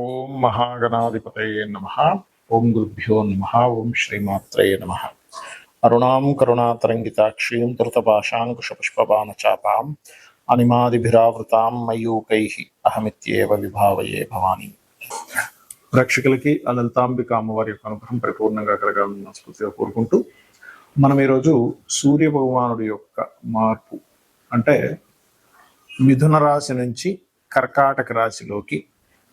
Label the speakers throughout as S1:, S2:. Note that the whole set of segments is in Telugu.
S1: ఓం మహాగణాధిపతయే నమః. ఓం గురుభ్యో నమః. ఓం శ్రీమాత్రయే నమః. అరుణాం కరుణాతరంగితాక్షీం ధృతపాశాంకుశపుష్పబాణచాపాం అనిమాదిభిరావృతాం మయూకైః అహమిత్యేవ విభావయే భవాని. ప్రేక్షకులకి ఆ లలితాంబిక అమ్మవారి యొక్క అనుగ్రహం పరిపూర్ణంగా కలగాలని మనస్ఫూర్తిగా కోరుకుంటూ మనం ఈరోజు సూర్య భగవానుడి యొక్క మార్పు అంటే మిథున రాశి నుంచి కర్కాటక రాశిలోకి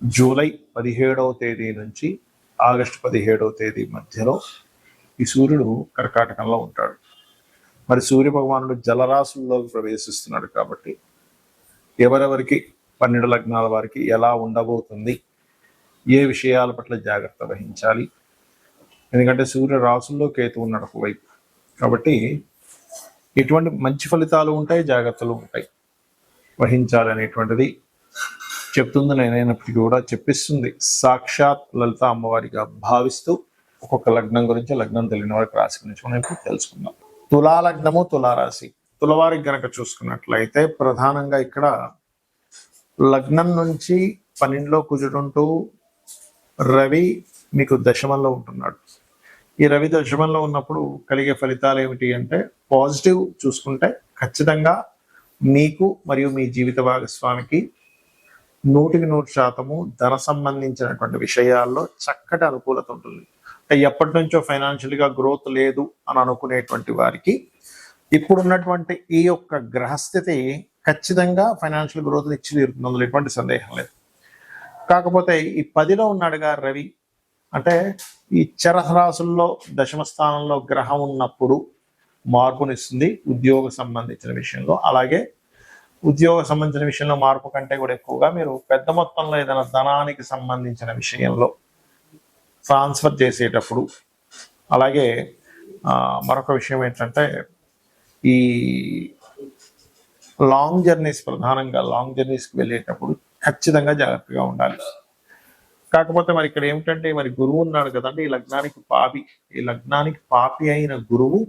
S1: జూలై 17వ తేదీ నుంచి ఆగస్టు 17వ తేదీ మధ్యలో ఈ సూర్యుడు కర్కాటకంలో ఉంటాడు. మరి సూర్య భగవానుడు జలరాశుల్లోకి ప్రవేశిస్తున్నాడు కాబట్టి ఎవరెవరికి 12 లగ్నాల వారికి ఎలా ఉండబోతుంది, ఏ విషయాల పట్ల జాగ్రత్త వహించాలి, ఎందుకంటే సూర్య రాశుల్లో కేతు ఉన్నాడు ఒకవైపు కాబట్టి ఎటువంటి మంచి ఫలితాలు ఉంటాయి, జాగ్రత్తలు ఉంటాయి, వహించాలి అనేటువంటిది చెప్తుంది. నేనైనప్పటికీ కూడా చెప్పిస్తుంది సాక్షాత్ లలిత అమ్మవారిగా భావిస్తూ ఒక్కొక్క లగ్నం గురించి, లగ్నం తెలియని వారికి రాశి గురించి మనం ఇప్పుడు తెలుసుకుందాం. తులా లగ్నము, తులారాశి. తులవారికి గనక చూసుకున్నట్లయితే ప్రధానంగా ఇక్కడ లగ్నం నుంచి 12లో కుజుడుంటూ రవి మీకు దశమంలో ఉంటున్నాడు. ఈ రవి దశమంలో ఉన్నప్పుడు కలిగే ఫలితాలు ఏమిటి అంటే పాజిటివ్ చూసుకుంటే ఖచ్చితంగా మీకు మరియు మీ జీవిత భాగస్వామికి 100% ధన సంబంధించినటువంటి విషయాల్లో చక్కటి అనుకూలత ఉంటుంది. ఎప్పటి నుంచో ఫైనాన్షియల్గా గ్రోత్ లేదు అని అనుకునేటువంటి వారికి ఇప్పుడున్నటువంటి ఈ యొక్క గ్రహస్థితి ఖచ్చితంగా ఫైనాన్షియల్ గ్రోత్ ఇచ్చి తీరుతుంది, అందులో ఎటువంటి సందేహం లేదు. కాకపోతే ఈ 10లో ఉన్నాడుగా రవి, అంటే ఈ చరరాశుల్లో దశమ స్థానంలో గ్రహం ఉన్నప్పుడు మార్పునిస్తుంది ఉద్యోగ సంబంధించిన విషయంలో. అలాగే ఉద్యోగ సంబంధించిన విషయంలో మార్పు కంటే కూడా ఎక్కువగా మీరు పెద్ద మొత్తంలో ఏదైనా ధనానికి సంబంధించిన విషయంలో ట్రాన్స్ఫర్ చేసేటప్పుడు, అలాగే మరొక విషయం ఏంటంటే ఈ లాంగ్ జర్నీస్, ప్రధానంగా లాంగ్ జర్నీస్కి వెళ్ళేటప్పుడు ఖచ్చితంగా జాగ్రత్తగా ఉండాలి. కాకపోతే మరి ఇక్కడ ఏమిటంటే మరి గురువు ఉన్నాడు కదండి ఈ లగ్నానికి పాపి. ఈ లగ్నానికి పాపి అయిన గురువు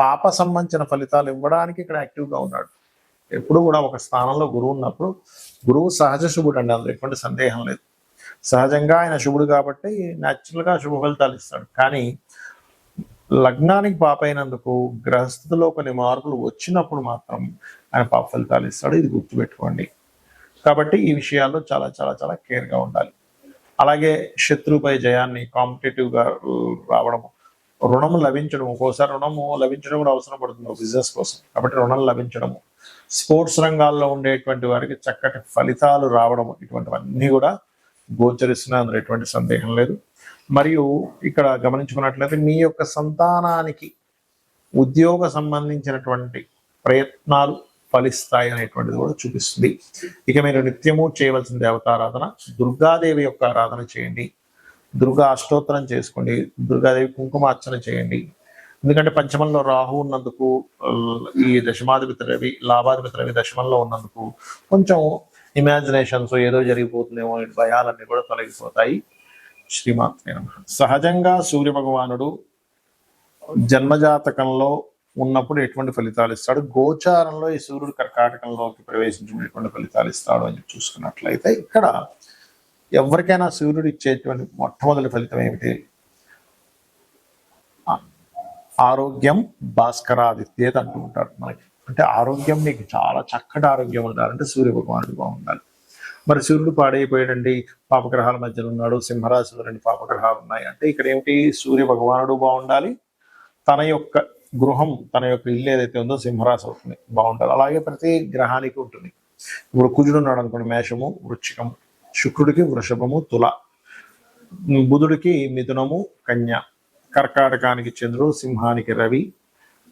S1: పాప సంబంధించిన ఫలితాలు ఇవ్వడానికి ఇక్కడ యాక్టివ్గా ఉన్నాడు. ఎప్పుడు కూడా ఒక స్థానంలో గురువు ఉన్నప్పుడు గురువు సహజ శుభుడు అండి, అందులో ఎటువంటి సందేహం లేదు. సహజంగా ఆయన శుభుడు కాబట్టి న్యాచురల్గా శుభ ఫలితాలు ఇస్తాడు. కానీ లగ్నానికి పాప అయినందుకు గ్రహస్థితిలో కొన్ని మార్పులు వచ్చినప్పుడు మాత్రం ఆయన పాప ఫలితాలు ఇస్తాడు, ఇది గుర్తుపెట్టుకోండి. కాబట్టి ఈ విషయాల్లో చాలా చాలా చాలా కేర్గా ఉండాలి. అలాగే శత్రువుపై జయాన్ని, కాంపిటేటివ్గా రావడము, రుణం లభించడం, ఒక్కోసారి రుణము లభించడం కూడా అవసరం పడుతుంది బిజినెస్ కోసం, కాబట్టి రుణం లభించడము, స్పోర్ట్స్ రంగాల్లో ఉండేటువంటి వారికి చక్కటి ఫలితాలు రావడము, ఇటువంటివన్నీ కూడా గోచరిస్తున్నాయి, అందులో ఎటువంటి సందేహం లేదు. మరియు ఇక్కడ గమనించుకున్నట్లయితే మీ యొక్క సంతానానికి ఉద్యోగ సంబంధించినటువంటి ప్రయత్నాలు ఫలిస్తాయి అనేటువంటిది కూడా చూపిస్తుంది. ఇక మీరు నిత్యము చేయవలసిన దేవతారాధన దుర్గాదేవి యొక్క ఆరాధన చేయండి, దుర్గా అష్టోత్తరం చేసుకోండి, దుర్గాదేవి కుంకుమార్చన చేయండి. ఎందుకంటే పంచమంలో రాహు ఉన్నందుకు, ఈ దశమాధిపతి రవి, లాభాధిపతి రవి దశమంలో ఉన్నందుకు కొంచెం ఇమాజినేషన్స్, ఏదో జరిగిపోతుందేమో భయాలన్నీ కూడా తొలగిపోతాయి. శ్రీమాత్రే నమః. సహజంగా సూర్య భగవానుడు జన్మజాతకంలో ఉన్నప్పుడు ఎటువంటి ఫలితాలు ఇస్తాడు, గోచారంలో ఈ సూర్యుడు కర్కాటకంలోకి ప్రవేశించినటువంటి ఫలితాలు ఇస్తాడు అని చూసుకున్నట్లయితే ఇక్కడ ఎవరికైనా సూర్యుడు ఇచ్చేటువంటి మొట్టమొదటి ఫలితం ఏమిటి? ఆరోగ్యం భాస్కరాదిత్యేత అంటూ ఉంటారు మనకి. అంటే ఆరోగ్యం, మీకు చాలా చక్కటి ఆరోగ్యం ఉండాలంటే సూర్య భగవానుడు బాగుండాలి. మరి సూర్యుడు పాడైపోయాడండి, పాపగ్రహాల మధ్యలో ఉన్నాడు, సింహరాశిలో 2 పాపగ్రహాలు ఉన్నాయి అంటే ఇక్కడ ఏమిటి? సూర్య భగవానుడు బాగుండాలి, తన యొక్క గృహం, తన యొక్క ఇల్లు ఏదైతే ఉందో సింహరాశి అవుతుంది, బాగుండాలి. అలాగే ప్రతి గ్రహానికి ఉంటుంది. ఇప్పుడు కుజుడు ఉన్నాడు అనుకోండి, మేషము, వృశ్చికము, శుక్రుడికి వృషభము, తుల, బుధుడికి మిథునము, కన్య, కర్కాటకానికి చంద్రుడు, సింహానికి రవి,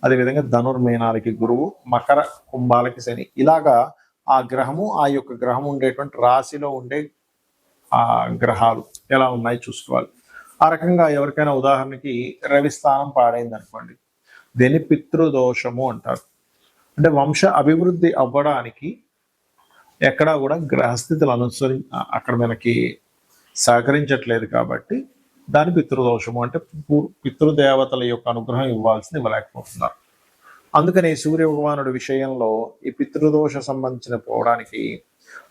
S1: అదేవిధంగా ధనుర్మీనాలకి గురువు, మకర కుంభాలకి శని. ఇలాగా ఆ గ్రహము, ఆ యొక్క గ్రహం ఉండేటువంటి రాశిలో ఉండే ఆ గ్రహాలు ఎలా ఉన్నాయి చూసుకోవాలి. ఆ రకంగా ఎవరికైనా ఉదాహరణకి రవి స్థానం పాడైంది అనుకోండి, దీన్ని పితృదోషము అంటారు. అంటే వంశ అభివృద్ధి అవ్వడానికి ఎక్కడా కూడా గ్రహస్థితులు అక్కడ మనకి సహకరించట్లేదు కాబట్టి దాని పితృదోషము, అంటే పితృదేవతల యొక్క అనుగ్రహం ఇవ్వాల్సింది ఇవ్వలేకపోతున్నారు. అందుకని సూర్య భగవానుడి విషయంలో ఈ పితృదోష సంబంధించిన పోవడానికి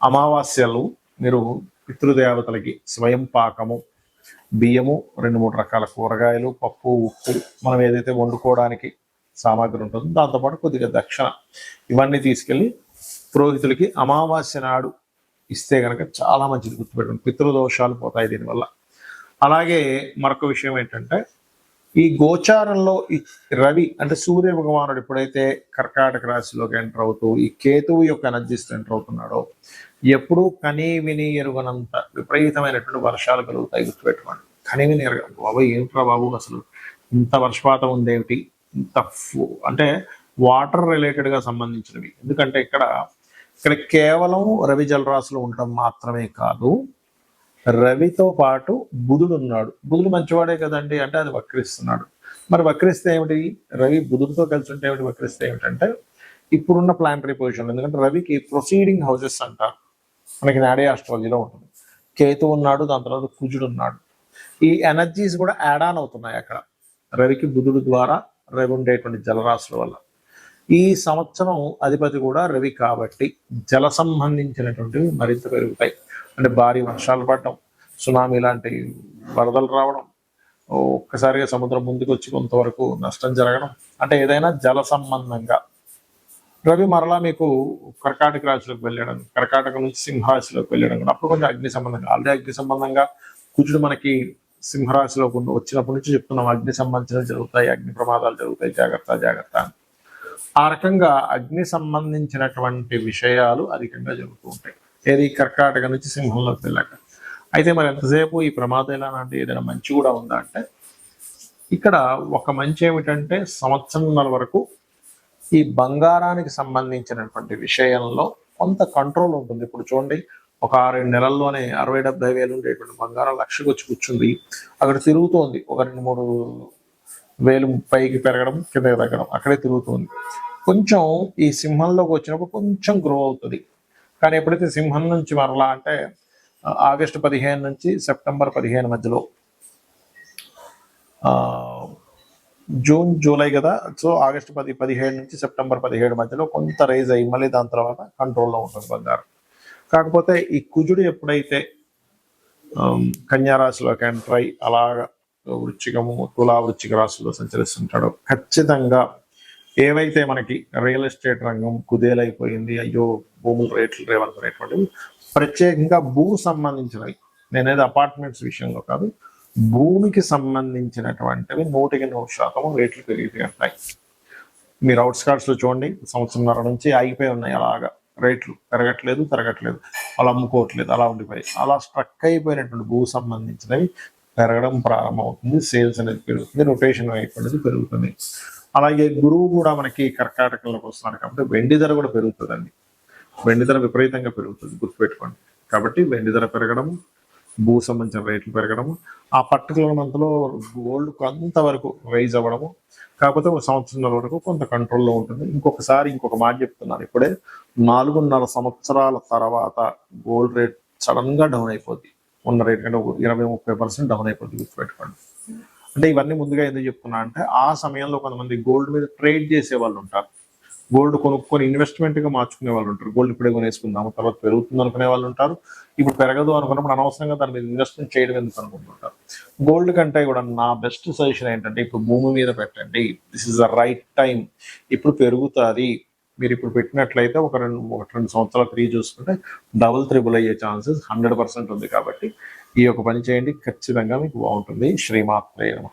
S1: అమావాస్యలు మీరు పితృదేవతలకి స్వయం పాకము, బియ్యము, 2-3 రకాల కూరగాయలు, పప్పు, ఉప్పు, మనం ఏదైతే వండుకోవడానికి సామాగ్రి ఉంటుందో దాంతోపాటు కొద్దిగా దక్షిణ ఇవన్నీ తీసుకెళ్ళి పురోహితులకి అమావాస్య నాడు ఇస్తే కనుక చాలా మంచిది. గుర్తుపెట్టండి, పితృదోషాలు పోతాయి దీనివల్ల. అలాగే మరొక విషయం ఏంటంటే, ఈ గోచారంలో ఈ రవి అంటే సూర్య భగవానుడు ఎప్పుడైతే కర్కాటక రాశిలోకి ఎంటర్ అవుతూ ఈ కేతువు యొక్క ఎనర్జీస్ ఎంటర్ అవుతున్నాడో ఎప్పుడూ కనీ విని ఎరుగనంత విపరీతమైనటువంటి వర్షాలు కలుగుతాయి. గుర్తుపెట్టుకోండి, కనీ విని ఎరగ బాబు ఏంట్రా బాబు అసలు ఇంత వర్షపాతం ఉందేమిటి, ఇంత అంటే వాటర్ రిలేటెడ్గా సంబంధించినవి. ఎందుకంటే ఇక్కడ కేవలం రవి జలరాశులు ఉండటం మాత్రమే కాదు, రవితో పాటు బుధుడు ఉన్నాడు. బుధుడు మంచివాడే కదండి అంటే అది వక్రిస్తున్నాడు. మరి వక్రిస్తే ఏమిటి, రవి బుధుడితో కలిసి ఉంటే ఏమిటి, వక్రిస్తే ఏమిటంటే ఇప్పుడున్న ప్లానటరీ పొజిషన్. ఎందుకంటే రవికి ప్రొసీడింగ్ హౌసెస్ అంటారు, మనకి నాడే ఆస్ట్రాలజీలో ఉంటుంది. కేతు ఉన్నాడు, దాని తర్వాత కుజుడు ఉన్నాడు. ఈ ఎనర్జీస్ కూడా యాడ్ ఆన్ అవుతున్నాయి అక్కడ రవికి బుధుడు ద్వారా, రవి ఉండేటువంటి జలరాశుల వల్ల. ఈ సంవత్సరం అధిపతి కూడా రవి కాబట్టి జల సంబంధించినటువంటివి మరింత పెరుగుతాయి. అంటే భారీ వర్షాలు పడటం, సునామీ లాంటి వరదలు రావడం, ఒక్కసారిగా సముద్రం ముందుకు వచ్చి కొంతవరకు నష్టం జరగడం, అంటే ఏదైనా జల సంబంధంగా. రవి మరలా మీకు కర్కాటక రాశిలోకి వెళ్ళడం, కర్కాటక నుంచి సింహరాశిలోకి వెళ్ళడం కూడా అప్పుడు కొంచెం అగ్ని సంబంధంగా, ఆల్రెడీ అగ్ని సంబంధంగా కుజుడు మనకి సింహరాశిలో వచ్చినప్పటి నుంచి చెప్తున్నాం అగ్ని సంబంధించినవి జరుగుతాయి, అగ్ని ప్రమాదాలు జరుగుతాయి, జాగ్రత్త జాగ్రత్త. ఆ రకంగా అగ్ని సంబంధించినటువంటి విషయాలు అధికంగా జరుగుతూ ఉంటాయి. ఏది కర్కాటక నుంచి సింహంలోకి వెళ్ళాక. అయితే మరి ఎంతసేపు ఈ ప్రమాదం ఎలా అంటే ఏదైనా మంచి కూడా ఉందా అంటే, ఇక్కడ ఒక మంచి ఏమిటంటే సంవత్సరంన్నర వరకు ఈ బంగారానికి సంబంధించినటువంటి విషయంలో కొంత కంట్రోల్ ఉంటుంది. ఇప్పుడు చూడండి, ఒక 6-7 నెలల్లోనే 60-70 వేలు ఉండేటువంటి బంగారం 1,00,000 వచ్చి కూర్చుంది, అక్కడ తిరుగుతోంది. ఒక 2-3 వేలు పైకి పెరగడం, కిందకి తగ్గడం, అక్కడే తిరుగుతుంది. కొంచెం ఈ సింహంలోకి వచ్చినప్పుడు కొంచెం గ్రో అవుతుంది. కానీ ఎప్పుడైతే సింహం నుంచి మరలా అంటే ఆగస్టు 15 నుంచి సెప్టెంబర్ 15 మధ్యలో, జూన్ జూలై కదా, సో ఆగస్టు 17 నుంచి సెప్టెంబర్ 17 మధ్యలో కొంత రైజ్ అయ్యి మళ్ళీ దాని తర్వాత కంట్రోల్లో ఉంటుంది బంగారం. కాకపోతే ఈ కుజుడు ఎప్పుడైతే కన్యారాశిలోకి ఎంటర్ అయి అలాగ వృశ్చికము, తులా వృశ్చిక రాశిలో సంచరిస్తుంటాడో ఖచ్చితంగా ఏవైతే మనకి రియల్ ఎస్టేట్ రంగం కుదేలైపోయింది, అయ్యో భూముల రేట్లు రేవనుకునేటువంటివి, ప్రత్యేకంగా భూ సంబంధించినవి, నేనేది అపార్ట్మెంట్స్ విషయంలో కాదు, భూమికి సంబంధించినటువంటివి 100% రేట్లు పెరిగిపోయి. మీరు అవుట్స్కట్స్లో చూడండి, సంవత్సరంన్నర నుంచి ఆగిపోయి ఉన్నాయి అలాగా, రేట్లు పెరగట్లేదు వాళ్ళు అమ్ముకోవట్లేదు, అలా ఉండిపోయి అలా స్ట్రక్ అయిపోయినటువంటి భూ సంబంధించినవి పెరగడం ప్రారంభమవుతుంది. సేల్స్ అనేది పెరుగుతుంది, రొటేషన్ అయిపోయినది పెరుగుతుంది. అలాగే గురువు కూడా మనకి కర్కాటకంలోకి వస్తున్నాడు కాబట్టి వెండి ధర కూడా పెరుగుతుందండి. వెండి ధర విపరీతంగా పెరుగుతుంది, గుర్తుపెట్టుకోండి. కాబట్టి వెండి ధర పెరగడము, భూ సంబంధించిన రేట్లు పెరగడము, ఆ పర్టికులర్ మంత్లో గోల్డ్ కొంతవరకు రైజ్ అవ్వడము. కాకపోతే ఒక సంవత్సరం వరకు కొంత కంట్రోల్లో ఉంటుంది. ఇంకొక మాట చెప్తున్నాను, ఇప్పుడే 4.5 సంవత్సరాల తర్వాత గోల్డ్ రేట్ సడన్ గా డౌన్ అయిపోద్ది. ఉన్న రేట్ కంటే 20-30% డౌన్ అయిపోద్ది, గుర్తుపెట్టుకోండి. అంటే ఇవన్నీ ముందుగా ఎందుకు చెప్తున్నా అంటే, ఆ సమయంలో కొంతమంది గోల్డ్ మీద ట్రేడ్ చేసే వాళ్ళు ఉంటారు, గోల్డ్ కొనుక్కొని ఇన్వెస్ట్మెంట్గా మార్చుకునే వాళ్ళు ఉంటారు. గోల్డ్ ఇప్పుడే కొనేసుకుందాము తర్వాత పెరుగుతుంది అనుకునే వాళ్ళు ఉంటారు, ఇప్పుడు పెరగదు అనుకున్నప్పుడు అనవసరంగా దాని మీద ఇన్వెస్ట్మెంట్ చేయడం ఎందుకు అనుకుంటుంటారు. గోల్డ్ కంటే కూడా నా బెస్ట్ సజెషన్ ఏంటంటే, ఇప్పుడు భూమి మీద పెట్టండి, this is the right time. ఇప్పుడు పెరుగుతుంది, మీరు ఇప్పుడు పెట్టినట్లయితే ఒక 2 సంవత్సరాలు 3 చూసుకుంటే డబుల్ త్రిబుల్ అయ్యే ఛాన్సెస్ 100% ఉంది. కాబట్టి ఈ యొక్క పని చేయండి, ఖచ్చితంగా మీకు బాగుంటుంది. శ్రీమాత్రే నమః.